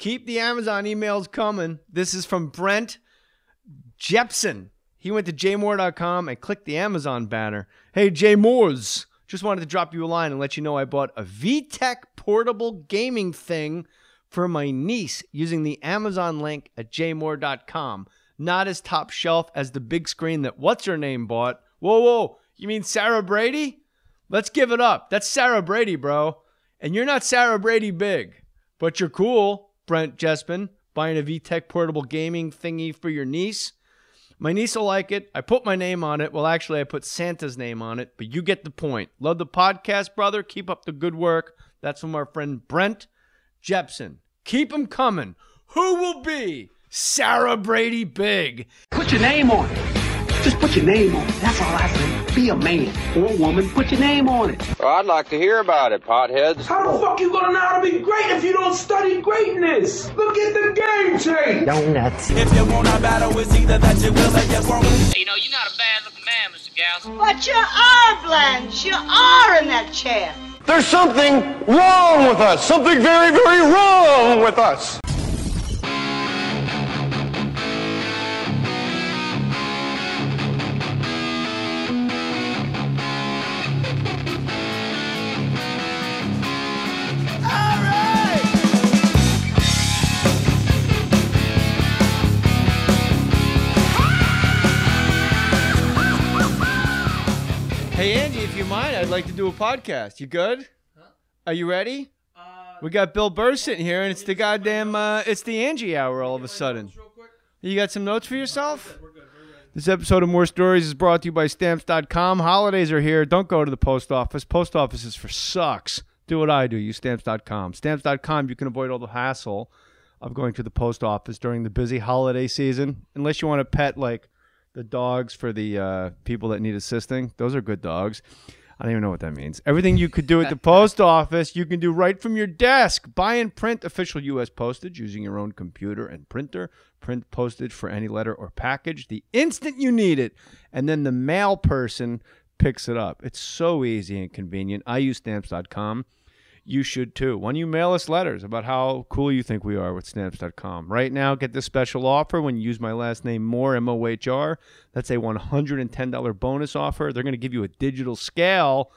Keep the Amazon emails coming. This is from Brent Jepson. He went to jmohr.com and clicked the Amazon banner. Hey, J Moors. Just wanted to drop you a line and let you know I bought a VTech portable gaming thing for my niece using the Amazon link at jmohr.com. Not as top shelf as the big screen that what's-her-name bought. Whoa. You mean Sarah Brady? Let's give it up. That's Sarah Brady, bro. And you're not Sarah Brady big. But you're cool, Brent Jespin, buying a VTech portable gaming thingy for your niece. My niece will like it. I put my name on it. Well, actually, I put Santa's name on it, but you get the point. Love the podcast, brother. Keep up the good work. That's from our friend Brent Jepson. Keep them coming. Who will be Sarah Brady big? Put your name on it. Just put your name on it. That's all I say. Be a man or a woman. Put your name on it. Well, I'd like to hear about it, potheads. How the fuck you gonna know how to be great if you don't study greatness? Look at the game tape. Donuts. If you want a battle, it's either that you will or you won't. You know, you're not a bad-looking man, Mr. Gals. But you are, Blanche. You are in that chair. There's something wrong with us. Something very, very wrong with us. Hey, Angie, if you mind, I'd like to do a podcast. You good? Huh? Are you ready? We got Bill Burr sitting here, and it's the goddamn, it's the Angie hour all of a sudden. You got some notes for yourself? We're good. This episode of More Stories is brought to you by Stamps.com. Holidays are here. Don't go to the post office. Post office is for sucks. Do what I do. Use Stamps.com. Stamps.com, you can avoid all the hassle of going to the post office during the busy holiday season, unless you want to pet, like, the dogs for the people that need assisting. Those are good dogs. I don't even know what that means. Everything you could do at the post office, you can do right from your desk. Buy and print official U.S. postage using your own computer and printer. Print postage for any letter or package the instant you need it. And then the mail person picks it up. It's so easy and convenient. I use Stamps.com. You should too. Why don't you mail us letters about how cool you think we are with Stamps.com? Right now, get this special offer when you use my last name, Mohr, M-O-H-R. That's a $110 bonus offer. They're going to give you a digital scale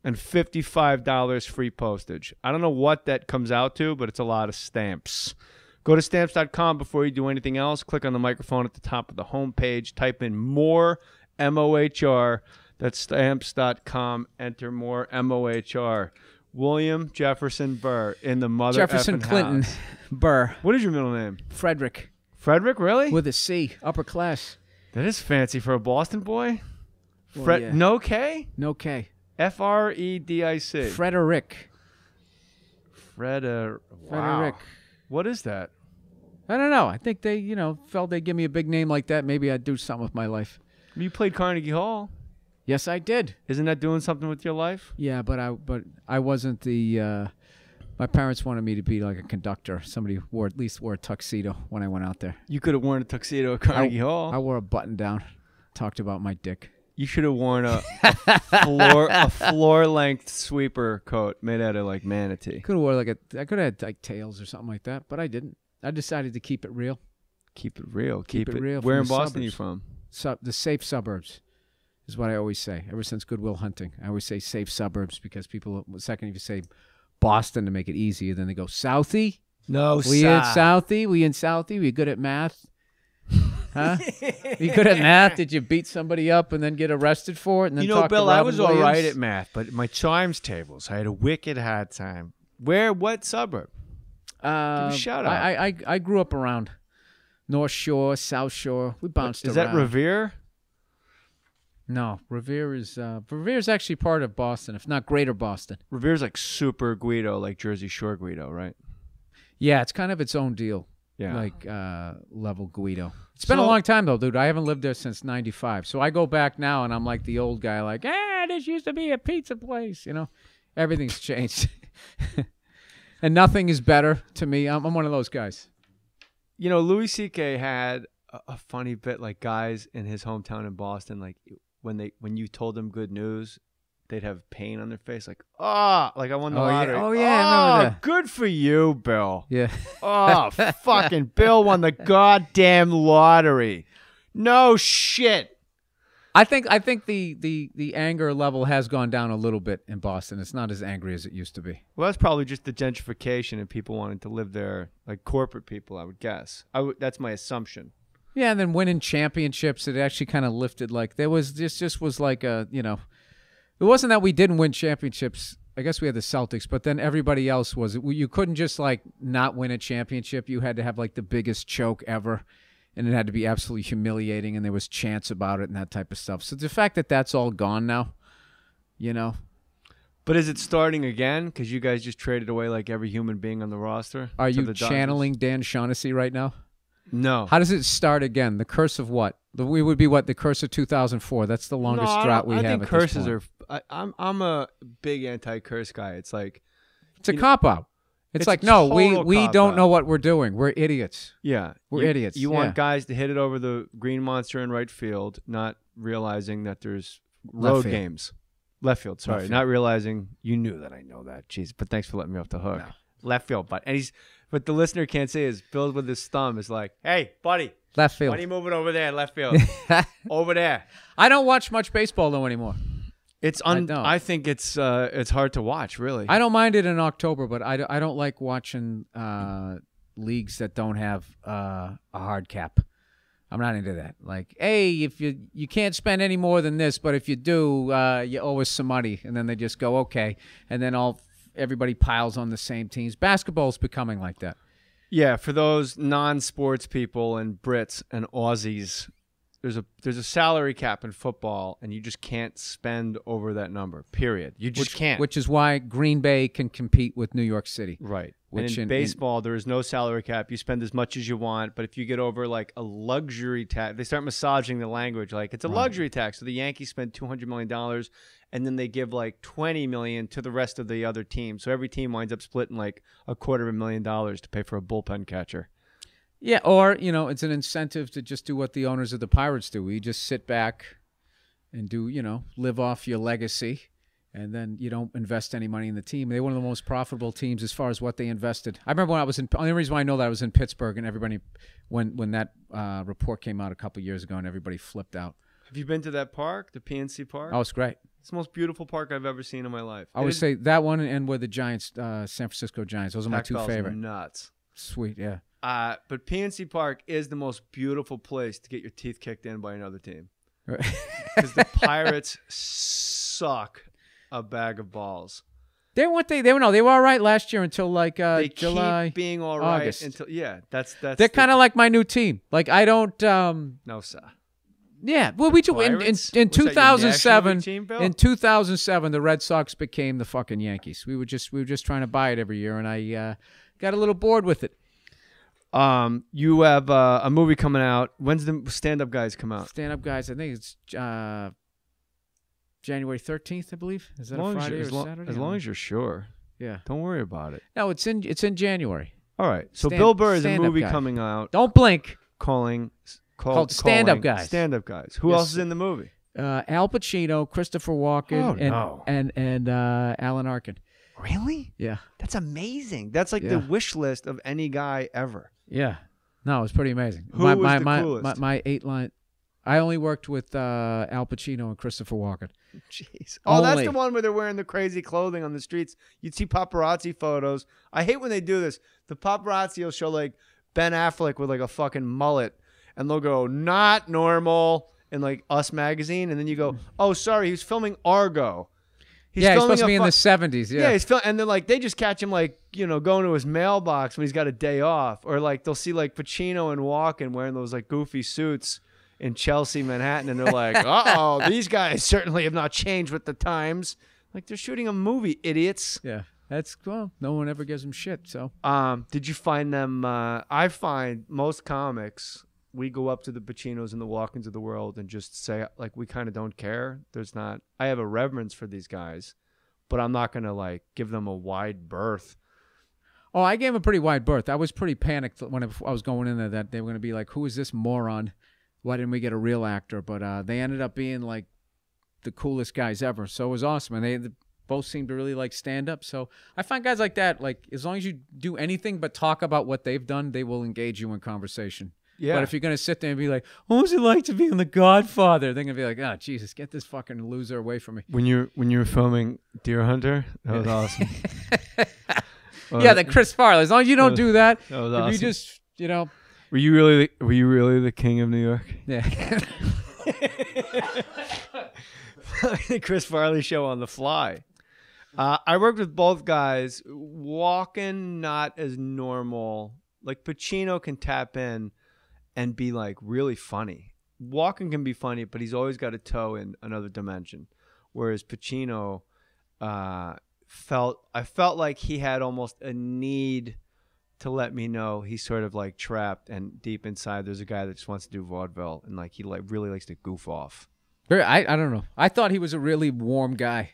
and $55 free postage. I don't know what that comes out to, but it's a lot of stamps. Go to Stamps.com before you do anything else. Click on the microphone at the top of the homepage. Type in Mohr, M-O-H-R. That's Stamps.com. Enter Mohr, M-O-H-R. William Jefferson Burr in the mother Jefferson Clinton house. Burr. What is your middle name? Frederick. Frederick, really? With a C, upper class. That is fancy for a Boston boy. Well, yeah. No K? No K. F-R-E-D-I-C. Frederick. Wow. Frederick. What is that? I don't know. I think they, felt they'd give me a big name like that. Maybe I'd do something with my life. You played Carnegie Hall. Yes, I did. Isn't that doing something with your life? Yeah, but I wasn't the. My parents wanted me to be like a conductor. Somebody at least wore a tuxedo when I went out there. You could have worn a tuxedo at Carnegie Hall. I wore a button down. Talked about my dick. You should have worn a floor length sweeper coat made out of like manatee. Could have wore I could have had like tails or something like that, but I didn't. I decided to keep it real. Keep it real. Keep it real. Where in Boston are you from? The safe suburbs. Is what I always say. Ever since Good Will Hunting, I always say safe suburbs because people, the second if you say Boston to make it easier, then they go Southie. No, we in Southie. We in Southie. We good at math. Huh? You good at math? Did you beat somebody up and then get arrested for it? And then talk Bill, to Robin I was Williams? all right at math, but my chimes tables, I had a wicked hard time. What suburb? Give a shout out. I grew up around North Shore, South Shore. We bounced around. Is that Revere? No, Revere is actually part of Boston, if not Greater Boston. Revere's like super Guido, like Jersey Shore Guido, right? Yeah, it's kind of its own deal. Yeah. Like level Guido. It's been a long time, though, dude. I haven't lived there since 95. So I go back now, and I'm like the old guy, like, this used to be a pizza place, Everything's changed. And nothing is better to me. I'm one of those guys. Louis C.K. had a funny bit, like guys in his hometown in Boston, like when you told them good news, they'd have pain on their face, like, like I won the lottery. Yeah. Oh, yeah, I remember that. Good for you, Bill. Yeah. Oh, fucking Bill won the goddamn lottery. No shit. I think the anger level has gone down a little bit in Boston. It's not as angry as it used to be. Well, that's probably just the gentrification and people wanting to live there, like corporate people, I would guess. That's my assumption. Yeah, and then winning championships, it actually kind of lifted. Like there was just was like a, you know, it wasn't that we didn't win championships. I guess we had the Celtics, but then everybody else was. You couldn't just like not win a championship. You had to have like the biggest choke ever. And it had to be absolutely humiliating, and there was chants about it and that type of stuff. So the fact that that's all gone now, you know. But is it starting again? Because you guys just traded away like every human being on the roster. Are you channeling Dan Shaughnessy right now? No. How does it start again? The curse of what? We would be what? The curse of 2004. That's the longest drought we have. I think curses are. I'm a big anti-curse guy. It's like it's a cop out. It's like, no, we don't know what we're doing. We're idiots. Yeah. We're idiots. You want guys to hit it over the green monster in right field, not realizing that there's road games. Left field, sorry. Not realizing you knew that I know that. Jeez, but thanks for letting me off the hook. No. Left field, but the listener can't see is Bill with his thumb is like, hey, buddy. Left field. Why are you moving over there, left field? Over there. I don't watch much baseball though anymore. I think it's hard to watch, really. I don't mind it in October, but I don't like watching leagues that don't have a hard cap. I'm not into that. Like, hey, if you can't spend any more than this, but if you do, you owe us some money, and then they just go okay, and then everybody piles on the same teams. Basketball's becoming like that. Yeah, for those non-sports people and Brits and Aussies. There's a salary cap in football, and you just can't spend over that number, period. You just can't. Which is why Green Bay can compete with New York City. Right. And in baseball, there is no salary cap. You spend as much as you want, but if you get over like a luxury tax, they start massaging the language. Like, it's a luxury tax. So the Yankees spend $200 million, and then they give like $20 million to the rest of the other teams. So every team winds up splitting like $250,000 to pay for a bullpen catcher. Yeah, or, you know, it's an incentive to just do what the owners of the Pirates do. You just sit back and do, you know, live off your legacy, and then you don't invest any money in the team. They're one of the most profitable teams as far as what they invested. I remember when I was in – the only reason why I know that I was in Pittsburgh, and everybody – when that report came out a couple years ago and everybody flipped out. Have you been to that park, the PNC Park? Oh, it's great. It's the most beautiful park I've ever seen in my life. I would say that one and where the Giants, San Francisco Giants. Those are my two favorite. Nuts. Sweet, yeah. But PNC Park is the most beautiful place to get your teeth kicked in by another team. Because the Pirates suck a bag of balls. They were all right last year until like they July. Keep being all right August. until that's. They're kind of like my new team. Like I don't. No, sir. Yeah, well, we do in 2007. In 2007, the Red Sox became the fucking Yankees. We were just trying to buy it every year, and I got a little bored with it. You have a movie coming out. When's the Stand Up Guys come out? Stand Up Guys, I think it's January 13th, I believe. Is that a Friday or Saturday? As long as you're sure. Yeah. Don't worry about it. No, it's in January. All right. So Bill Burr is a movie coming out. Don't blink. Called Stand Up Guys. Stand Up Guys. Who else is in the movie? Al Pacino, Christopher Walken, and Alan Arkin. Really? Yeah. That's amazing. That's like the wish list of any guy ever. Yeah. No, it was pretty amazing. Who was the coolest? My 8-line. I only worked with Al Pacino and Christopher Walken. Jeez. Oh, that's the one where they're wearing the crazy clothing on the streets. You'd see paparazzi photos. I hate when they do this. The paparazzi will show like Ben Affleck with like a fucking mullet, and they'll go, not normal, in like Us magazine, and then you go, oh, sorry, he was filming Argo. He's supposed to be in the 70s. Yeah, he's and then like they just catch him like, you know, going to his mailbox when he's got a day off, or like they'll see like Pacino and Walken wearing those like goofy suits in Chelsea, Manhattan, and they're like, uh-oh, these guys certainly have not changed with the times. Like, they're shooting a movie, idiots. Yeah, that's cool. No one ever gives them shit. So, did you find them? I find most comics, we go up to the Pacinos and the Walkens of the world and just say, like, we kind of don't care. I have a reverence for these guys, but I'm not going to, like, give them a wide berth. Oh, I gave them a pretty wide berth. I was pretty panicked when I was going in there that they were going to be like, who is this moron? Why didn't we get a real actor? But they ended up being like the coolest guys ever. So it was awesome, and they both seemed to really like stand up. So I find guys like that, like as long as you do anything but talk about what they've done, they will engage you in conversation. Yeah. But if you're gonna sit there and be like, "What was it like to be in The Godfather?" They're gonna be like, "Oh, Jesus, get this fucking loser away from me." When you were filming Deer Hunter, that was awesome. Yeah, the Chris Farley. As long as you don't do that, that was if awesome. you just, Were you really the king of New York? yeah. The Chris Farley show on the fly. I worked with both guys. Walken, not as normal. Like Pacino can tap in and be like really funny. Walken can be funny, but he's always got a toe in another dimension. Whereas Pacino, I felt like he had almost a need to let me know he's sort of like trapped, and deep inside there's a guy that just wants to do vaudeville, and like he like really likes to goof off. I don't know. I thought he was a really warm guy.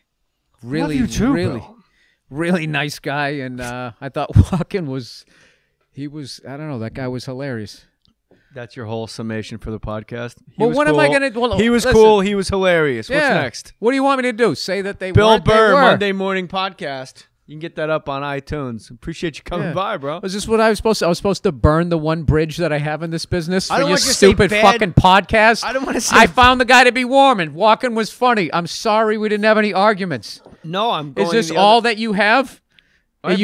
Really, Love you too, really, Bill. really nice guy. And I thought Walken was, I don't know, that guy was hilarious. That's your whole summation for the podcast. Well, what am I going to... Well, he was listen. cool. He was hilarious. What's Yeah. next? What do you want me to do? Say that they Bill weren't? They Burr, were. Monday Morning Podcast. You can get that up on iTunes. Appreciate you coming Yeah. by, bro. Was this what I was supposed to... I was supposed to burn the one bridge that I have in this business I for don't your want you to say stupid bad- fucking podcast? I don't want to say... I found the guy to be warm, and Walken was funny. I'm sorry we didn't have any arguments. No, I'm going Is this the all other... that you have? Are I'm-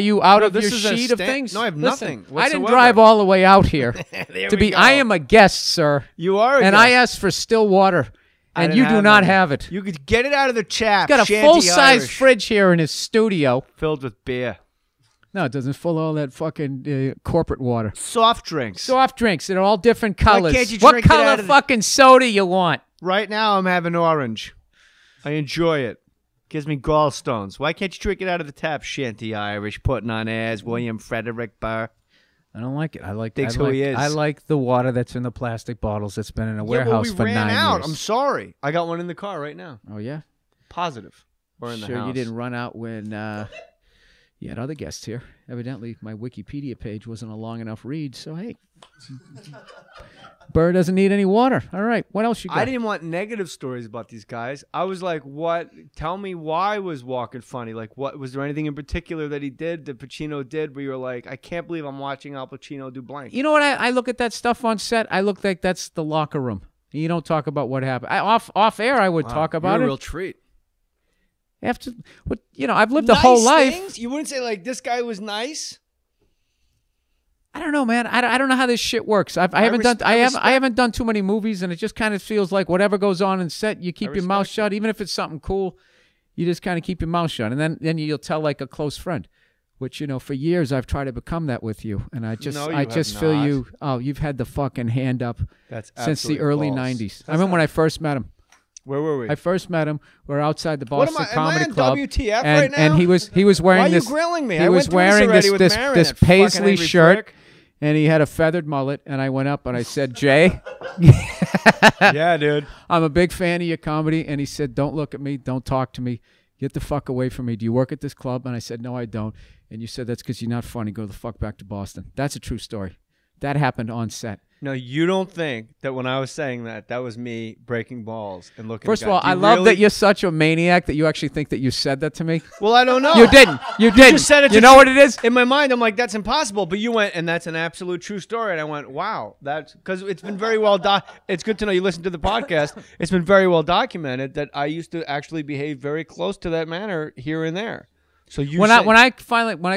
you out No, of this your is a sheet of sta- things? No, I have Listen, nothing I didn't whatsoever. drive all the way out here There to we be. go. I am a guest, sir, You are a and guest. I asked for still water, I and didn't you do not any. have it. You could get it out of the tap. He's got a Shanty full-size Irish, fridge here in his studio. filled with beer. No, it doesn't full of all that fucking corporate water. Soft drinks. Soft drinks that are all different colors. can't you What drink it color out of the- fucking soda you want? Right now, I'm having orange. I enjoy it. Gives me gallstones. Why can't you drink it out of the tap? Shanty Irish, putting on airs. William Frederick Burr. I don't like it. I like Thinks who he is. I like the water that's in the plastic bottles that's been in a Yeah, warehouse well, we for ran 9 out. years. I'm sorry. I got one in the car right now. Oh yeah, Positive. Or in the sure house. you didn't run out when you had other guests here. Evidently, my Wikipedia page wasn't a long enough read. So hey, Burr doesn't need any water. All right, what else you got? I didn't want negative stories about these guys. I was like, what? Tell me why was Walken funny? Like, what was there anything in particular that he did, that Pacino did, where you were like, I can't believe I'm watching Al Pacino do blank? You know what? I look at that stuff on set. I look like that's the locker room. You don't talk about what happened. Off air, I would talk about You're it. a real treat. After what I've lived a whole life. Things? You wouldn't say like this guy was nice. I don't know, man. I don't know how this shit works. I haven't done too many movies, and it just kind of feels like whatever goes on in set, you keep your mouth shut. Even if it's something cool, you just kind of keep your mouth shut, and then you'll tell like a close friend. Which for years I've tried to become that with you, and I just feel not. you. Oh, you've had the fucking hand up That's since the absolutely early false. '90s. I remember when I first met him. Where were we? I first met him. We're outside the What Boston am I Comedy on Club. WTF and, right now? and he was wearing Why are this. you grilling me? He I was went through wearing already this with this Marin, this that fucking paisley angry shirt, prick. and he had a feathered mullet. And I went up and I said, Jay, Yeah, dude. I'm a big fan of your comedy. And he said, don't look at me, don't talk to me, get the fuck away from me. Do you work at this club? And I said, no, I don't. And you said, that's because you're not funny. Go the fuck back to Boston. That's a true story. That happened on set. No, you don't think that when I was saying that was me breaking balls and looking. First at of all, guys. I You love really- that you're such a maniac that you actually think that you said that to me. Well, I don't know. You didn't. You didn't. just said it You to know tr- what it is? In my mind, I'm like, that's impossible. But you went, and that's an absolute true story. And I went, wow, that's because it's been very well done. It's good to know you listen to the podcast. It's been very well documented that I used to actually behave very close to that manner here and there. So you When said, I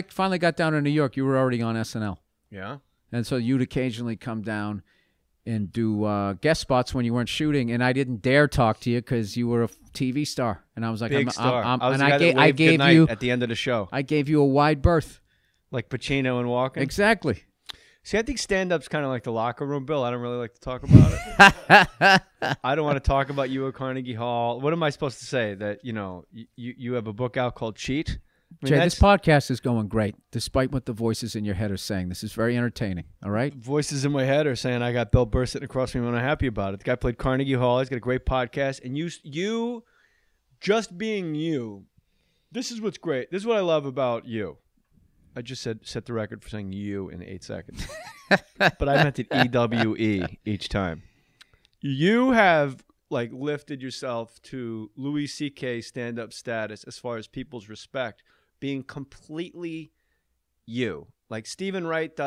finally got down to New York, you were already on SNL, yeah. and so you'd occasionally come down and do guest spots when you weren't shooting, and I didn't dare talk to you because you were a TV star, and I was like, Big star. I'm, I was and the guy that I waved gave goodnight you at the end of the show, I gave you a wide berth. like Pacino and Walken. Exactly. See, I think stand-up's kind of like the locker room, Bill. I don't really like to talk about it. I don't want to talk about you at Carnegie Hall. What am I supposed to say? That you have a book out called Cheat? I mean, Jay, that's this podcast is going great, despite what the voices in your head are saying. This is very entertaining. All right. voices in my head are saying I got Bill Burr sitting across from me and I'm happy about it. The guy played Carnegie Hall. He's got a great podcast. And you just being you, this is what's great. This is what I love about you. I just set the record for saying you in 8 seconds. But I meant it EWE each time. You have like lifted yourself to Louis C.K. stand-up status as far as people's respect, being completely you. Like Stephen Wright does